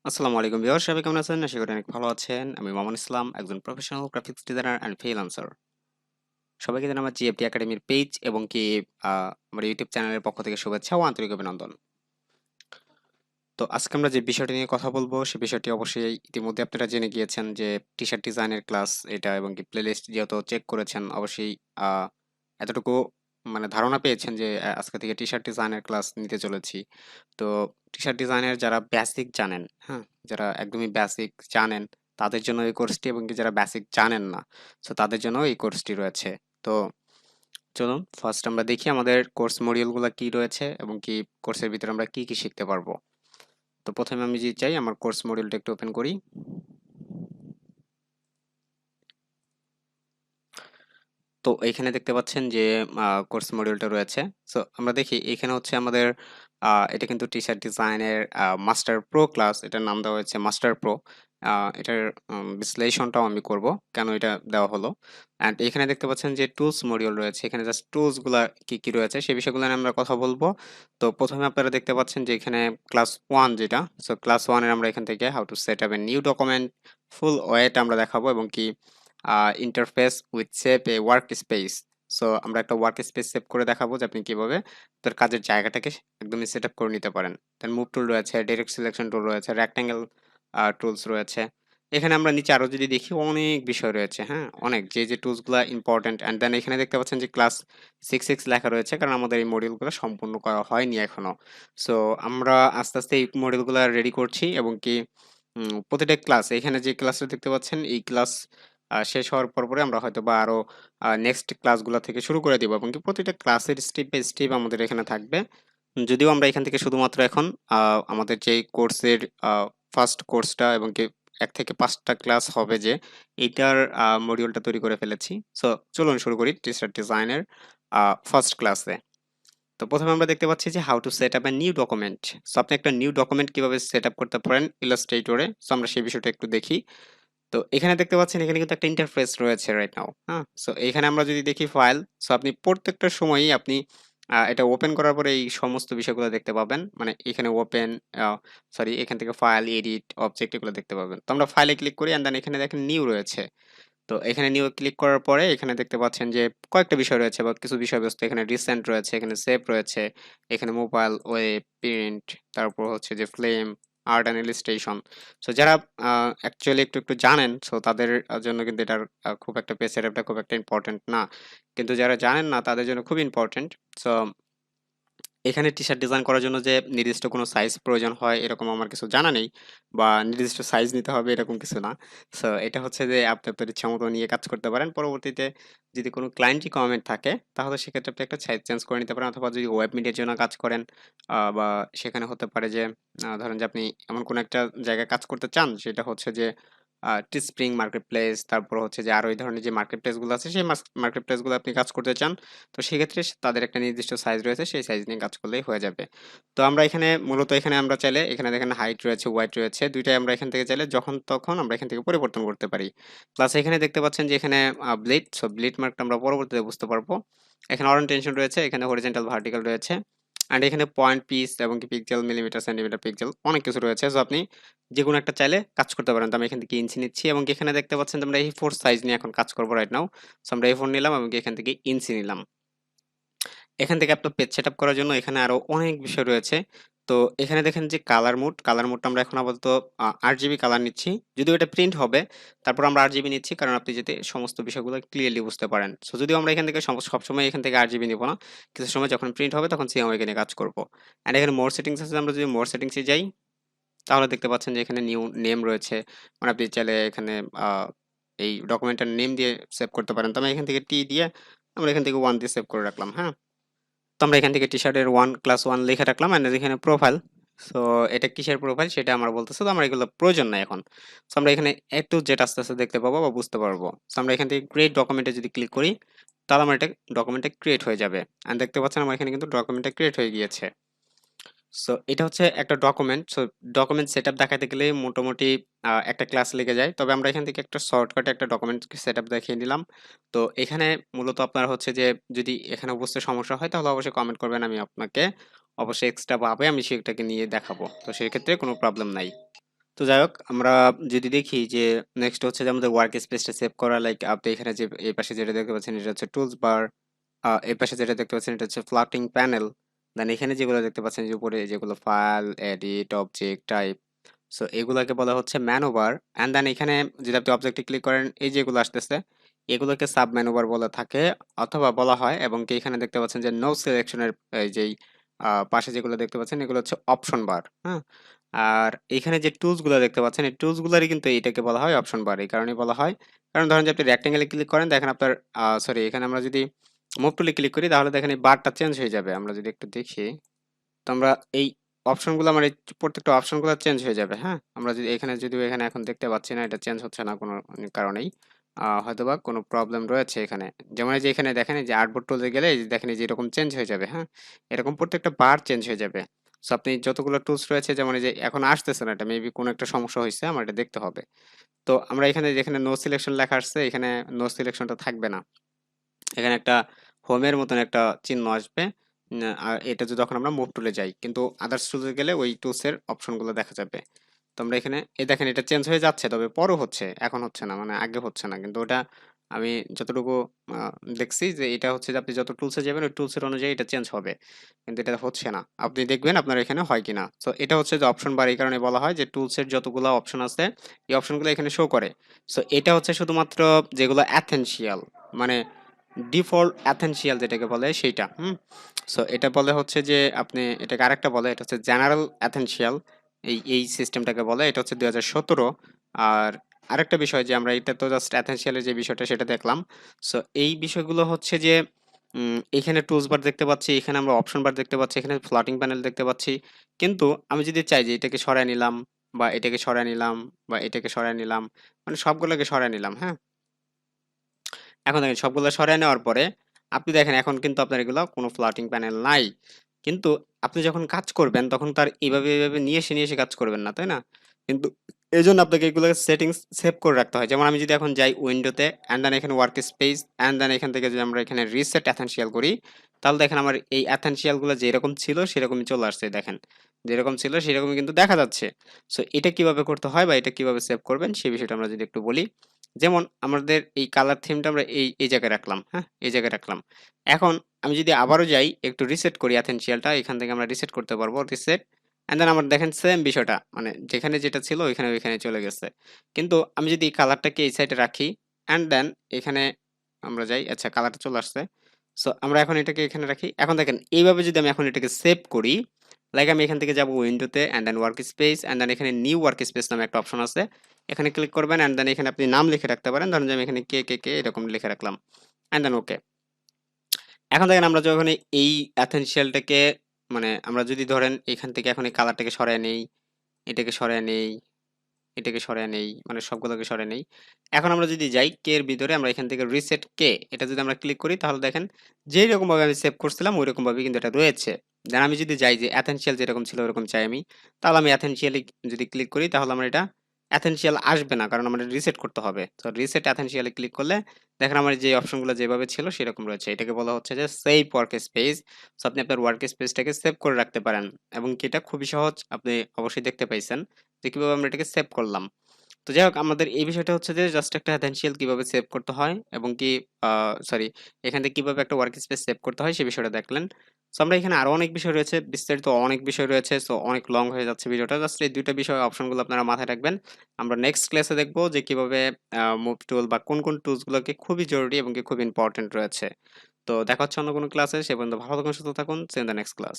আসসালামু আলাইকুম ভিউয়ার্স, সবাই কেমন আছেন? আশা করি অনেক ভালো আছেন। আমি মামুন ইসলাম, একজন professional graphics designer and freelancer. সবাইকে জানাই আমার জিএফটি একাডেমির পেজ এবং আমার ইউটিউব চ্যানেলের পক্ষ থেকে শুভেচ্ছা ও আন্তরিক অভিনন্দন। তো আজকে আমরা যে বিষয়টি নিয়ে কথা বলবো, সে বিষয়টি অবশ্যই ইতিমধ্যে আপনারা জেনে গিয়েছেন যে টি-শার্ট ডিজাইনের ক্লাস এটা এবং কি প্লেলিস্ট যেহেতু চেক করেছেন অবশ্যই আ এতটুকু মানে ধারণা পেয়েছেন যে আজকে থেকে টি-শার্ট ডিজাইনের ক্লাস নিতে চলেছি। তো টি-শার্ট ডিজাইনের যারা বেসিক জানেন, হ্যাঁ? যারা একদমই বেসিক জানেন তাদের জন্য এই কোর্সটি এবং কি যারা বেসিক জানেন না, সো তাদের জন্য এই কোর্সটি রয়েছে। তো চলুন ফার্স্ট আমরা দেখি আমাদের কোর্স মডিউলগুলা কি রয়েছে এবং কি কোর্সের ভিতরে আমরা কি, কি শিখতে পারবো। তো প্রথমে আমি যদি চাই আমার কোর্স মডিউলটা একটু ওপেন করি। তো এইখানে দেখতে পাচ্ছেন যে কোর্স মডিউলটা রয়েছে। সো আমরা দেখি এখানে হচ্ছে আমাদের এটা কিন্তু টি-শার্ট ডিজাইনের মাস্টার প্রো ক্লাস। এটার নাম দেওয়া হয়েছে মাস্টার প্রো। আ এটার বিশ্লেষণটাও আমি করব। কেন এটা দেওয়া হলো। অ্যান্ড এখানে দেখতে পাচ্ছেন যে টুলস মডিউল রয়েছে। এখানে জাস্ট টুলস গুলা কি, কি রয়েছে সে বিষয়গুলো নিয়ে আমরা কথা বলবো। তো প্রথমে আপনারা দেখতে পাচ্ছেন যে এখানে ক্লাস 1 যেটা। সো ক্লাস 1 এর আমরা এখান থেকে how to set up a new document full ওয়েটা আমরা দেখাবো এবং কি interface with save a workspace. So আমরা একটা ওয়ার্ক স্পেস সেভ করে দেখাবো যে আপনি কিভাবে আপনার কাজের জায়গাটাকে একদমই সেট আপ করে নিতে পারেন। দেন মুভ টুল রয়েছে, ডাইরেক্ট সিলেকশন টুল রয়েছে, রেক্ট্যাঙ্গেল টুলস রয়েছে। এখানে আমরা নিচে আরো যদি দেখি অনেক বিষয় রয়েছে, হ্যাঁ? অনেক যে টুলসগুলা ইম্পোর্টেন্ট অ্যান্ড দেন এখানে দেখতে পাচ্ছেন যে ক্লাস 6 লেখা রয়েছে কারণ আমাদের এই মডিউলগুলো সম্পূর্ণ করা হয়নি এখনো। সো আমরা আস্তে, আস্তে এই মডিউলগুলা রেডি করছি এবং কি প্রতিটা ক্লাস এখানে যে ক্লাসটা দেখতে পাচ্ছেন এই ক্লাস শেষ হওয়ার পরে আমরা হয়তোবা আরো নেক্সট ক্লাসগুলা থেকে শুরু করে দিব এবং কি প্রতিটা ক্লাসের স্টেপ বাই স্টেপ আমাদের এখানে থাকবে। যদিও আমরা এখান থেকে শুধুমাত্র এখন আ আমাদের যেই কোর্সের আ ফার্স্ট কোর্সটা এবং কি ১ থেকে ৫ টা ক্লাস হবে যে এইটার মডিউলটা তৈরি করে ফেলেছি। সো চলুন শুরু করি টি-শার্ট ডিজাইনের ফার্স্ট ক্লাসে। তো ১ম এ আমরা দেখতে পাচ্ছি যে how to set up a new document. So আপনি একটা নিউ ডকুমেন্ট কিভাবে সেট আপ করতে পারেন Illustrator এ। সো আমরা সেই বিষয়টা একটু দেখি। তো এখানে দেখতে পাচ্ছেন এখানে কিন্তু একটা ইন্টারফেস রয়েছে রাইট নাও। হ্যাঁ? সো এখানে আমরা যদি দেখি ফাইল, সো আপনি প্রত্যেকটা সময়ই আপনি এটা ওপেন করার পরে এই সমস্ত বিষয়গুলো দেখতে পাবেন। মানে এখানে ওপেন আ সরি এখান থেকে ফাইল, এডিট, অবজেক্ট এগুলো দেখতে পাবেন। তো আমরা ফাইলে ক্লিক করি অ্যান্ড দেন এখানে দেখেন নিউ রয়েছে। তো এখানে নিউ ক্লিক করার পরে এখানে দেখতে পাচ্ছেন যে কয়েকটা বিষয় রয়েছে বা কিছু বিষয়বস্তু এখানে রিসেন্ট রয়েছে, এখানে সেভ রয়েছে, এখানে মোবাইল, ওয়েব, প্রিন্ট, তারপর হচ্ছে যে flame, art and illustration. So যারা অ্যাকচুয়ালি একটু জানেন সো তাদের জন্য কিন্তু এটার খুব একটা পেজ সেটআপটা খুব একটা ইম্পর্টেন্ট না। কিন্তু যারা জানেন না তাদের জন্য খুব ইম্পর্টেন্ট। সো এখানে টি-শার্ট ডিজাইন করার জন্য যে নির্দিষ্ট কোনো সাইজ প্রয়োজন হয় এরকম আমার কিছু জানা নেই বা নির্দিষ্ট সাইজ নিতে হবে এরকম কিছু না। সো এটা হচ্ছে যে আপনি আপনার ইচ্ছামতো নিয়ে কাজ করতে পারেন। পরবর্তীতে যদি কোনো ক্লায়েন্ট রিকোয়ারমেন্ট থাকে তাহলে সেক্ষেত্রে আপনি একটা সাইজ চেঞ্জ করে নিতে পারেন অথবা যদি ওয়েব মিডিয়ার জন্য কাজ করেন বা সেখানে হতে পারে যে ধরেন যে আপনি এমন কোনো একটা জায়গায় কাজ করতে চান সেটা হচ্ছে যে টিস্প্রিং মার্কেটপ্লেস তারপর হচ্ছে যে আরো এই ধরনের যে মার্কেটপ্লেস গুলো আছে সেই মার্কেটপ্লেস গুলো আপনি কাজ করতে চান তো সেক্ষেত্রে তাদের একটা নির্দিষ্ট সাইজ রয়েছে সেই সাইজ নিয়ে কাজ করলেই হয়ে যাবে। তো আমরা এখানে মূলত এখানে আমরা চাইলে এখানে দেখেন হাইট রয়েছে, ওয়েট রয়েছে। ২ টাই আমরা এখান থেকে চাইলে যখন তখন আমরা এখান থেকে পরিবর্তন করতে পারি। প্লাস এখানে দেখতে পাচ্ছেন যে এখানে ব্লিড, সো ব্লিড মার্কটা আমরা পরবর্তীতে বুঝতে পারবো। এখানে ওরিয়েন্টেশন রয়েছে, এখানে হরিজন্টাল ভার্টিক্যাল রয়েছে। অ্যান্ড এখানে পয়েন্ট পিস এবং কি পিক্সেল, মিলিমিটার, সেন্টিমিটার, পিক্সেল অনেক কিছু রয়েছে। সো আপনি যেকোনো একটা চাইলে কাজ করতে পারেন। তো আমি এখান থেকে ইঞ্চি নিচ্ছি এবং এখানে দেখতে পাচ্ছেন যে আমরা A4 সাইজ নিয়ে এখন কাজ করব রাইট নাও। সো আমরা A4 নিলাম এবং এখান থেকে ইঞ্চি নিলাম। এখান থেকে আপনার পেজ সেটআপ করার জন্য এখানে আরো অনেক বিষয় রয়েছে। তো এখানে দেখেন যে কালার মোডটা আমরা এখন আপাতত RGB কালার নিচ্ছি। যদিও এটা প্রিন্ট হবে, তারপর আমরা RGB নিচ্ছি কারণ আপনি যাতে সমস্ত বিষয়গুলো ক্লিয়ারলি বুঝতে পারেন। সো যদিও আমরা এখান থেকে সবসময় এখান থেকে RGB নিব না। কিছু সময় যখন প্রিন্ট হবে তখন CMYK নিয়ে কাজ করব। অ্যান্ড এখানে মোর সেটিংস আছে আমরা যদি মোর সেটিংস এ যাই, তাহলে দেখতে পাচ্ছেন যে এখানে নিউ নেম রয়েছে। মানে আপনি চাইলে এখানে আ এই ডকুমেন্টের নেম দিয়ে সেভ করতে পারেন। তো আমি এখান থেকে T দিয়ে আমরা এখান থেকে 1 দিয়ে সেভ করে রাখলাম, হ্যাঁ? তো আমরা এখান থেকে টি-শার্টের 1 ক্লাস 1 লিখে রাখলাম অ্যান্ড এখানে প্রোফাইল। সো এটা কিসের প্রোফাইল সেটা আমার বলতেছে। তো আমার এগুলো প্রয়োজন নাই এখন। সো আমরা এখানে A to Z আস্তে, আস্তে দেখতে পাবো বা বুঝতে পারবো। সো আমরা এখান থেকে ক্রিয়েট ডকুমেন্ট এ যদি ক্লিক করি, তাহলে আমার এটা ডকুমেন্টটা ক্রিয়েট হয়ে যাবে। অ্যান্ড দেখতে পাচ্ছেন আমার এখানে কিন্তু ডকুমেন্টটা ক্রিয়েট হয়ে গিয়েছে। সো এটা হচ্ছে একটা ডকুমেন্ট। সো ডকুমেন্ট সেটআপ দেখাতে গেলে মোটামুটি একটা ক্লাস লেগে যায়। তবে আমরা এখান থেকে একটা শর্টকাটে একটা ডকুমেন্ট সেটআপ দেখিয়ে নিলাম। তো এখানে মূলত আপনার হচ্ছে যে যদি এখানে বুঝতে সমস্যা হয় তাহলে অবশ্যই কমেন্ট করবেন। আমি আপনাকে অবশ্যই এক্সট্রা ভাবে আমি সেটাকে নিয়ে দেখাবো। তো সেক্ষেত্রে কোনো প্রবলেম নাই। তো যাই হোক আমরা যদি দেখি যে নেক্সট হচ্ছে যে আমাদের ওয়ার্ক স্পেসটা সেভ করা, লাইক আপনি এখানে যে এই পাশে যেটা দেখতে পাচ্ছেন এটা হচ্ছে টুলস বার, এই পাশে যেটা দেখতে পাচ্ছেন এটা হচ্ছে ফ্লোটিং প্যানেল, দেন এখানে যেগুলো দেখতে পাচ্ছেন যে উপরে যেগুলো file, edit, object type, so এগুলাকে বলা হচ্ছে ম্যানুভার। অ্যান্ড দেন এখানে যদি আপনি অবজেক্টে ক্লিক করেন এই যেগুলো আসতেছে এগুলোকে সাব ম্যানুভার বলা থাকে অথবা বলা হয়, এবং কি এখানে দেখতে পাচ্ছেন যে নো সিলেকশনের এই যেই পাশে যেগুলো দেখতে পাচ্ছেন এগুলো হচ্ছে অপশন বার, হ্যাঁ। আর এখানে যে টুলস গুলো দেখতে পাচ্ছেন এই টুলস গুলারই কিন্তু এটাকে বলা হয় অপশন বার, এই কারণে বলা হয় কারণ ধরেন যে আপনি রেক্টেঙ্গেলে ক্লিক করেন দেখেন আপনার সরি এখানে আমরা যদি মুভ টুলে ক্লিক করি তাহলে দেখেন এই বারটা চেঞ্জ হয়ে যাবে। আমরা যদি একটু দেখি তো আমরা এই অপশনগুলো আমার এই প্রত্যেকটা অপশনগুলো চেঞ্জ হয়ে যাবে, হ্যাঁ। আমরা যদি এখানে যদিও এখানে এখন দেখতে পাচ্ছি না এটা চেঞ্জ হচ্ছে না কোনো কারণেই, হয়তোবা কোনো প্রবলেম রয়েছে এখানে। যেমন এই যে এখানে দেখেন এই যে আর্টবোর্ড টুলে গেলে এই যে দেখেন এই যে এরকম চেঞ্জ হয়ে যাবে, হ্যাঁ। এরকম প্রত্যেকটা বার চেঞ্জ হয়ে যাবে। সো আপনি যতগুলো টুলস রয়েছে যেমন এই যে এখন আসতেছে না, এটা মেবি কোনো একটা সমস্যা হয়েছে, আমার এটা দেখতে হবে। তো আমরা এখানে যেখানে নো সিলেকশন লেখা আসছে এখানে নো সিলেকশনটা থাকবে না, এখানে একটা হোমের মতন একটা চিহ্ন আসবে। আর এটা যদি যখন আমরা মুভ টুলে যাই, কিন্তু আদার্স টুলে গেলে ওই টুলসের অপশনগুলো দেখা যাবে। তো আমরা এখানে এই দেখেন এটা চেঞ্জ হয়ে যাচ্ছে, তবে পরও হচ্ছে, এখন হচ্ছে না, মানে আগে হচ্ছে না, কিন্তু ওটা আমি যতটুকু দেখছি যে এটা হচ্ছে যে আপনি যত টুলসে যাবেন ওই টুলসের অনুযায়ী এটা চেঞ্জ হবে, কিন্তু এটা হচ্ছে না। আপনি দেখবেন আপনার এখানে হয় কিনা। তো এটা হচ্ছে যে অপশন বার, এই কারণে বলা হয় যে টুলসের যতগুলো অপশন আছে এই অপশনগুলো এখানে শো করে। সো এটা হচ্ছে শুধুমাত্র যেগুলো অ্যাথেনশিয়াল, মানে ডিফল্ট অ্যাথেনশিয়াল যেটাকে বলে সেইটা, সো এটা বলে হচ্ছে যে আপনি এটাকে আরেকটা বলে এটা হচ্ছে জেনারেল অ্যাথেনশিয়াল, এই সিস্টেমটাকে বলে, এটা হচ্ছে 2017। আর আরেকটা বিষয় যে আমরা এটা তো জাস্ট অ্যাথেনশিয়ালের যে বিষয়টা সেটা দেখলাম। সো এই বিষয়গুলো হচ্ছে যে এখানে টুলস বার দেখতে পাচ্ছি, এখানে আমরা অপশন বার দেখতে পাচ্ছি, এখানে ফ্লোটিং প্যানেল দেখতে পাচ্ছি, কিন্তু আমি যদি চাই যে এটাকে সরায় নিলাম বা এটাকে সরায় নিলাম বা এটাকে সরায় নিলাম, মানে সবগুলোকে সরায় নিলাম, হ্যাঁ। এখন দেখেন সবগুলো সরায় নেওয়ার পরে আপনি দেখেন এখন কিন্তু আপনার এগুলো কোনো ফ্লোটিং প্যানেল নাই। কিন্তু আপনি যখন কাজ করবেন তখন তার এইভাবে নিয়ে এসে কাজ করবেন না, তাই না? কিন্তু এজন্য আপনাকে এগুলোকে সেটিংস সেভ করে রাখতে হয়। যেমন আমি যদি এখন যাই উইন্ডোতে অ্যান্ড দেন এখানে ওয়ার্ক স্পেস অ্যান্ড দেন এখান থেকে যদি আমরা এখানে রিসেট এসেনশিয়াল করি, তাহলে দেখেন আমার এই এসেনশিয়াল গুলো যেরকম ছিল সেরকমই চলে আসছে, দেখেন যেরকম ছিল সেরকমই কিন্তু দেখা যাচ্ছে। সো এটা কিভাবে করতে হয় বা এটা কিভাবে সেভ করবেন সেই বিষয়টা আমরা যদি একটু বলি। যেমন আমাদের এই কালার থিমটা আমরা এই জায়গায় রাখলাম, হ্যাঁ, এই জায়গায় রাখলাম। এখন আমি যদি আবারও যাই একটু রিসেট করি এসেনশিয়ালটা, এখান থেকে আমরা রিসেট করতে পারবো, রিসেট এন্ড দেন আমার দেখেন সেম বিষয়টা, মানে যেখানে যেটা ছিল ওইখানে চলে গেছে। কিন্তু আমি যদি এই কালারটাকে এই সাইডে রাখি এন্ড দেন এখানে আমরা যাই, আচ্ছা কালারটা চলে আসছে। সো আমরা এখন এটাকে এখানে রাখি। এখন দেখেন এইভাবে যদি আমি এখন এটাকে সেভ করি, লাইক আমি এখান থেকে যাব উইন্ডোতে and then work space and then এখানে নিউ ওয়ার্ক স্পেস নামে একটা অপশন আছে, এখানে ক্লিক করবেন এন্ড দেন এখানে আপনি নাম লিখে রাখতে পারেন, ধরেন যে আমি এখানে কে এরকম লিখে রাখলাম এন্ড দেন ওকে। এখন দেখেন আমরা যখন এই এসেনশিয়ালটাকে, মানে আমরা যদি ধরেন এখান থেকে এখন এই কালারটাকে সরায় নেই, এটাকে সরায় নেই, এটাকে সরায় নেই, মানে সবগুলোকে সরায় নেই। এখন আমরা যদি যাই কে এর ভিতরে আমরা এখান থেকে রিসেট কে, এটা যদি আমরা ক্লিক করি তাহলে দেখেন যেই রকম ভাবে আমি সেভ করছিলাম ওই রকম ভাবে কিন্তু এটা রয়েছে। দেন আমি যদি যাই যে এসেনশিয়াল যেরকম ছিল ওরকম চাই আমি, তাহলে আমি এসেনশিয়ালি যদি ক্লিক করি তাহলে আমার এটা এসেনশিয়াল আসবে না, কারণ আমার রিসেট করতে হবে। তো রিসেট এসেনশিয়ালি ক্লিক করলে দেখেন আমার যে অপশনগুলো যেভাবে ছিল সেরকম রয়েছে। এটাকে বলা হচ্ছে যে সেভ ওয়ার্ক স্পেস। সো আপনি আপনার ওয়ার্ক স্পেসটাকে সেভ করে রাখতে পারেন, এবং কি এটা খুবই সহজ, আপনি অবশ্যই দেখতে পাইছেন যে কিভাবে আমরা এটাকে সেভ করলাম। তো যাই হোক আমাদের এই বিষয়টা হচ্ছে যে জাস্ট একটা এসেনশিয়াল কিভাবে সেভ করতে হয় এবং কি সরি এখান থেকে কিভাবে একটা ওয়ার্ক স্পেস সেভ করতে হয় সেই বিষয়টা দেখলেন। সো আমরা এখানে আরো অনেক বিষয় রয়েছে, বিস্তারিত অনেক বিষয় রয়েছে, সো অনেক লং হয়ে যাচ্ছে ভিডিওটা, জাস্ট এই দুইটা বিষয় অপশনগুলো আপনারা মাথায় রাখবেন। আমরা নেক্সট ক্লাসে দেখবো যে কিভাবে মুভ টুল বা কোন টুলস গুলোকে খুবই জরুরি এবং কি খুব ইম্পর্টেন্ট রয়েছে। তো দেখা হচ্ছে অন্য কোনো ক্লাসে, সে পর্যন্ত ভালো থাকুন, সুস্থ থাকুন, see in the next class.